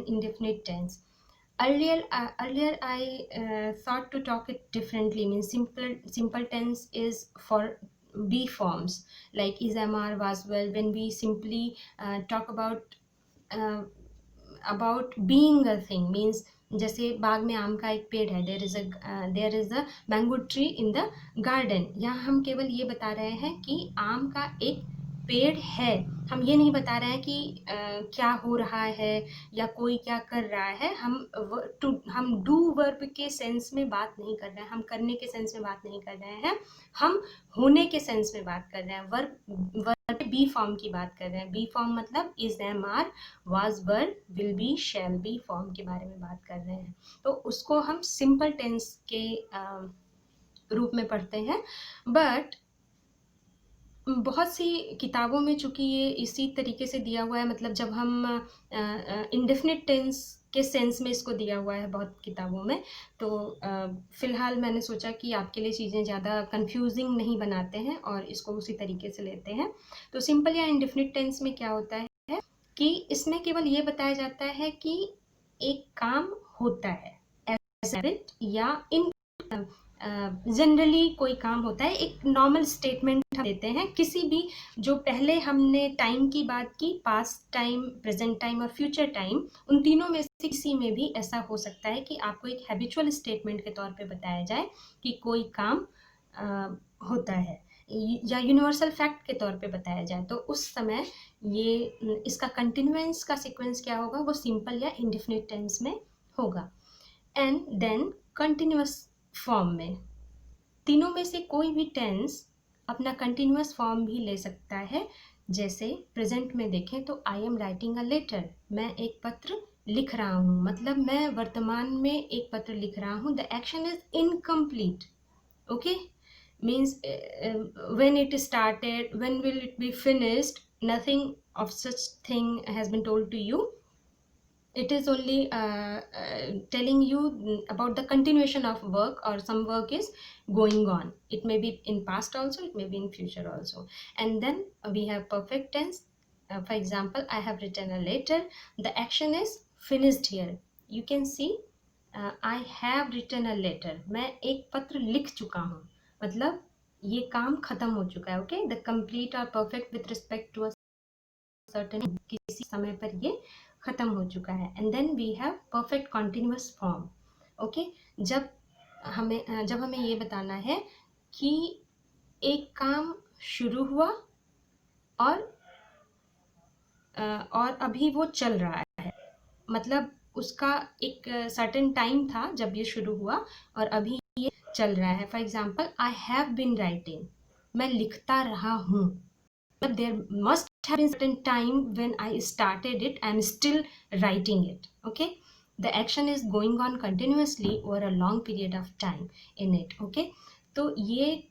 indefinite tense. Earlier I thought to talk it differently. Means simple tense is for be forms like is, am, are, was, well. When we simply talk uh, about being a thing, means जैसे बाग में आम का एक पेड़ है, there is a mango tree in the garden. यहाँ हम केवल ये बता रहे हैं कि आम का एक पेड़ है. हम ये नहीं बता रहे हैं कि क्या हो रहा है या कोई क्या कर रहा है. हम डू वर्ब के सेंस में बात नहीं कर रहे हैं, हम करने के सेंस में बात नहीं कर रहे हैं, हम होने के सेंस में बात कर रहे हैं. वर्ब बी फॉर्म की बात कर रहे हैं. बी फॉर्म मतलब is, am, are, was, were, will be, shall be form के बारे में बात कर रहे हैं. तो उसको हम सिंपल टेंस के रूप में पढ़ते हैं. बट बहुत सी किताबों में चूंकि ये इसी तरीके से दिया हुआ है, मतलब जब हम इंडेफिनिट टेंस के सेंस में इसको दिया हुआ है बहुत किताबों में, तो फ़िलहाल मैंने सोचा कि आपके लिए चीज़ें ज़्यादा कंफ्यूजिंग नहीं बनाते हैं और इसको उसी तरीके से लेते हैं. तो सिंपल या इंडेफिनिट टेंस में क्या होता है कि इसमें केवल ये बताया जाता है कि एक काम होता है, एज हैबिट या इन जनरली कोई काम होता है. एक नॉर्मल स्टेटमेंट हम देते हैं किसी भी, जो पहले हमने टाइम की बात की, पास्ट टाइम, प्रेजेंट टाइम और फ्यूचर टाइम, उन तीनों में से किसी में भी ऐसा हो सकता है कि आपको एक हैबिचुअल स्टेटमेंट के तौर पे बताया जाए कि कोई काम होता है, या यूनिवर्सल फैक्ट के तौर पे बताया जाए. तो उस समय ये इसका कंटिन्यूएंस का सीक्वेंस क्या होगा, वो सिंपल या इंडेफिनिट टेंस में होगा. एंड देन कंटिन्यूअस फॉर्म में तीनों में से कोई भी टेंस अपना कंटिन्यूअस फॉर्म भी ले सकता है. जैसे प्रेजेंट में देखें तो I am writing a letter, मैं एक पत्र लिख रहा हूँ, मतलब मैं वर्तमान में एक पत्र लिख रहा हूँ. The action is incomplete. Okay, means when it started, when will it be finished, nothing of such thing has been told to you. It is only telling you about the continuation of work, or some work is going on. It may be in past also, it may be in future also. And then we have perfect tense. For example, I have written a letter, the action is finished here. You can see I have written a letter, मैं एक पत्र लिख चुका हूँ, मतलब ये काम खत्म हो चुका है. ओके, द कंप्लीट और perfect with respect to a certain, किसी समय पर ये खत्म हो चुका है. And then we have perfect continuous form. Okay, जब हमें ये बताना है कि एक काम शुरू हुआ और अभी वो चल रहा है, मतलब उसका एक सर्टेन टाइम था जब ये शुरू हुआ और अभी ये चल रहा है. For example, I have been writing, मैं लिखता रहा हूँ. There must have been certain time when I started it, I am still writing it. Okay, the action is going on continuously over a long period of time in it. Okay, तो ये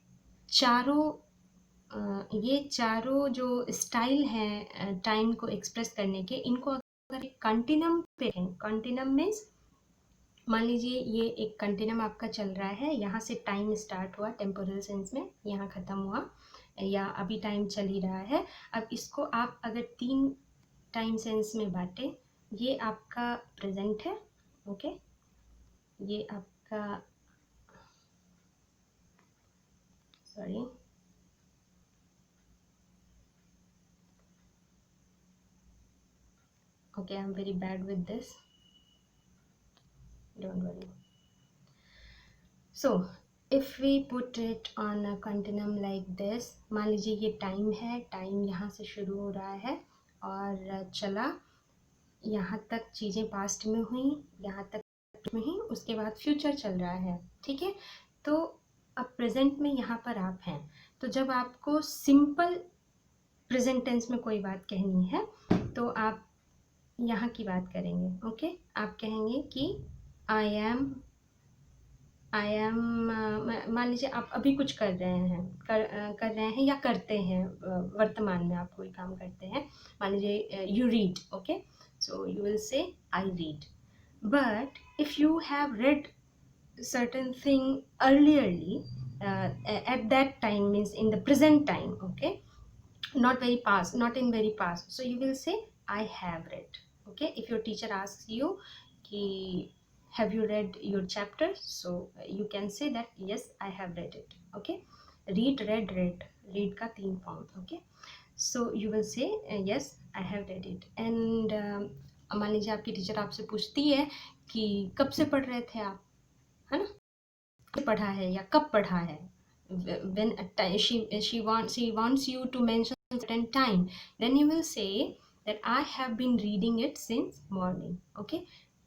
चारों जो style हैं time को express करने के, इनको अगर कंटिन्यूम पे हैं, कंटिन्यूम मीन्स मान लीजिए ये एक कंटिन्यूम आपका चल रहा है, यहाँ से टाइम स्टार्ट हुआ टेम्पोरल सेंस में, यहाँ ख़त्म हुआ, या अभी टाइम चल ही रहा है. अब इसको आप अगर 3 टाइम सेंस में बांटें, ये आपका प्रेजेंट है. ओके, ये आपका, sorry, okay, I am very bad with this, don't worry. So if we put it on a continuum like this, मान लीजिए ये टाइम है, टाइम यहाँ से शुरू हो रहा है और चला, यहाँ तक चीज़ें पास्ट में हुई, यहाँ तक में ही, उसके बाद फ्यूचर चल रहा है. ठीक है, तो अब प्रेजेंट में यहाँ पर आप हैं. तो जब आपको सिंपल प्रेजेंट टेंस में कोई बात कहनी है तो आप यहाँ की बात करेंगे. ओके, आप कहेंगे कि आई एम, मान लीजिए आप अभी कुछ कर रहे हैं या करते हैं, वर्तमान में आप कोई काम करते हैं. मान लीजिए you read. Okay, so you will say I read. But if you have read certain thing earlierly, at that time, means in the present time, okay, not in very past, so you will say I have read. Okay, if your teacher asks you ki have you read your chapter, so you can say that yes, I have read it. Okay, read का 3 form. Okay, so you will say yes, I have read it. And मान लीजिए आपकी teacher आपसे पूछती है कि कब से पढ़ रहे थे आप, है ना, पढ़ा है या कब पढ़ा है. When she wants you to mention certain time, then you will say that I have been reading it since morning. Okay,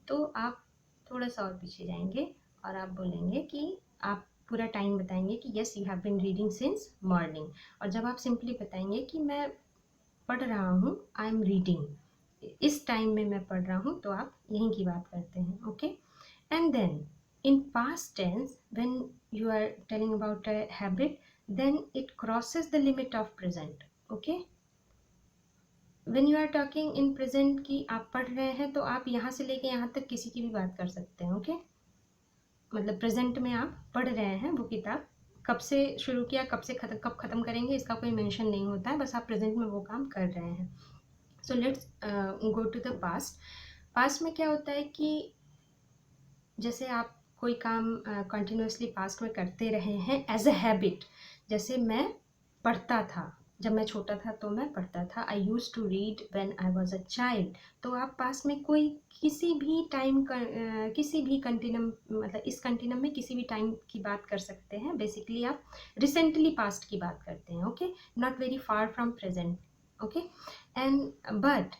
तो आप थोड़ा सा और पीछे जाएंगे और आप बोलेंगे कि आप पूरा टाइम बताएंगे कि yes you have been reading since morning. और जब आप सिंपली बताएंगे कि मैं पढ़ रहा हूँ, आई एम रीडिंग, इस टाइम में मैं पढ़ रहा हूँ, तो आप यहीं की बात करते हैं. Okay, and then in past tense when you are telling about a habit, then it crosses the limit of present. Okay, when you are talking in present कि आप पढ़ रहे हैं, तो आप यहाँ से लेके यहाँ तक किसी की भी बात कर सकते हैं. ओके, मतलब प्रेजेंट में आप पढ़ रहे हैं वो किताब, कब से शुरू किया, कब ख़त्म करेंगे, इसका कोई मेंशन नहीं होता है, बस आप प्रेजेंट में वो काम कर रहे हैं. So let's go to the past. Past में क्या होता है कि जैसे आप कोई काम कंटिन्यूसली पास्ट में करते रहे हैं एज अ हैबिट. जैसे मैं पढ़ता था, जब मैं छोटा था तो मैं पढ़ता था. I use to read when I was a child. तो आप पास्ट में कोई किसी भी टाइम का किसी भी कंटिन्यूम, मतलब इस कंटिन्यूम में किसी भी टाइम की बात कर सकते हैं. बेसिकली आप रिसेंटली पास्ट की बात करते हैं. Okay, not very far from present. Okay, and but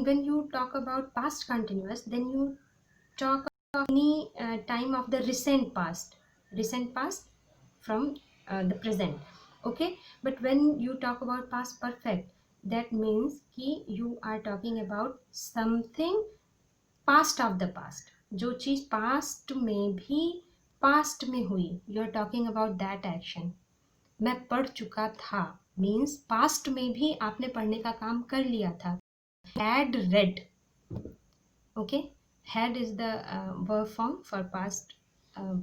when you talk about past continuous, then you talk of any time of the recent past from the present. Okay, but when you talk about past perfect, that means कि you are talking about something past of the past. जो चीज past में भी past में हुई, you are talking about that action. मैं पढ़ चुका था means past में भी आपने पढ़ने का काम कर लिया था. had read. Okay, had is the verb form for past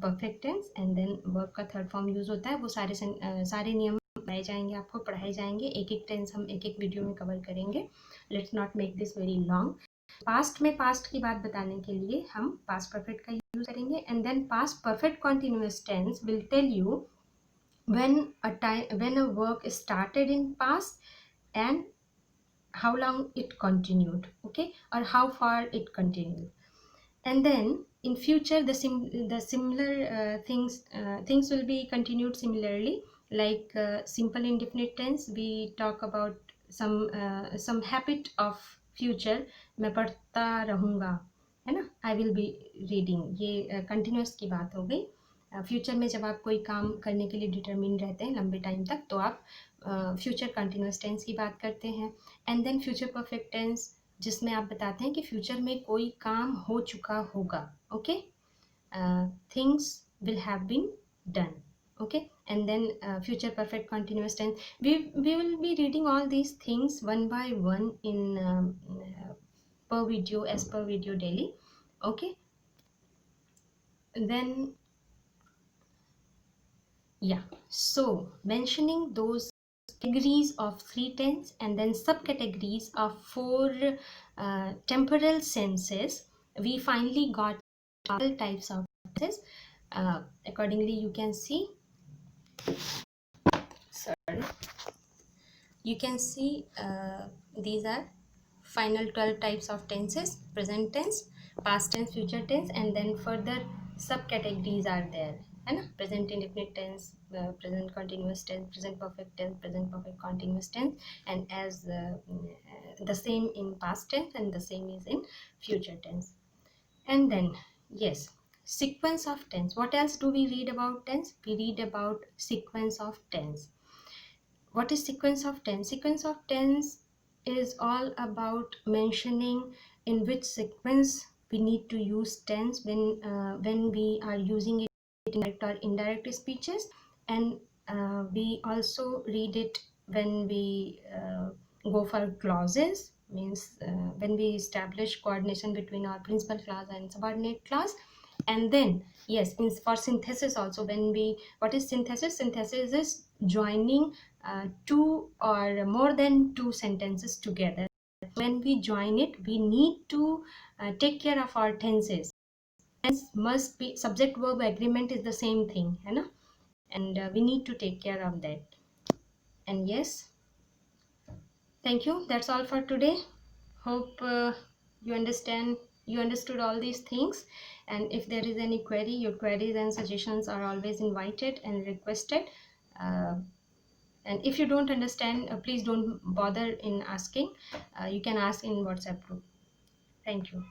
perfect tense, and then verb का थर्ड फॉर्म यूज होता है. वो सारे नियम बताए जाएंगे, आपको पढ़ाए जाएंगे. एक एक टेंस हम एक एक वीडियो में कवर करेंगे. Let's not make this very long. Past में पास्ट की बात बताने के लिए हम पास्ट परफेक्ट का यूज करेंगे. And then past perfect continuous tense will tell you when a work started in past and how long it continued. Okay, or how far it continued. And then in future the similar things will be continued similarly. Like simple indefinite tense, we talk about some habit of future. मैं पढ़ता रहूँगा, है ना, I will be reading. ये continuous की बात हो गई. फ्यूचर में जब आप कोई काम करने के लिए डिटरमिन रहते हैं लंबे टाइम तक, तो आप फ्यूचर कंटिन्यूस टेंस की बात करते हैं. And then future perfect tense, जिसमें आप बताते हैं कि फ्यूचर में कोई काम हो चुका होगा. Okay, things will have been done. Okay, and then future perfect continuous tense, we will be reading all these things one by one in per video, as per video daily. Okay, then yeah, so mentioning those categories of 3 tense and then subcategories of 4 temporal senses, we finally got all types of tenses. Accordingly, you can see, sorry, you can see these are final 12 types of tenses: present tense, past tense, future tense, and then further subcategories are there, है ना. present indefinite tense, present continuous tense, present perfect tense, present perfect continuous tense, and as the same in past tense and the same is in future tense. And then yes, sequence of tense. What else do we read about tense? We read about sequence of tense. What is sequence of tense? Sequence of tense is all about mentioning in which sequence we need to use tense when we are using it in direct or indirect speeches. And we also read it when we go for clauses, means when we establish coordination between our principal clause and subordinate clause. And then yes, for synthesis also, when we, what is synthesis? Synthesis is joining 2 or more than 2 sentences together. when we join it, we need to take care of our tenses. Tense must be, subject verb agreement is the same thing, है ना? And we need to take care of that. And yes, thank you, that's all for today. Hope you understood all these things. And if there is any query, your queries and suggestions are always invited and requested. uh, and if you don't understand, please don't bother in asking. You can ask in WhatsApp group. Thank you.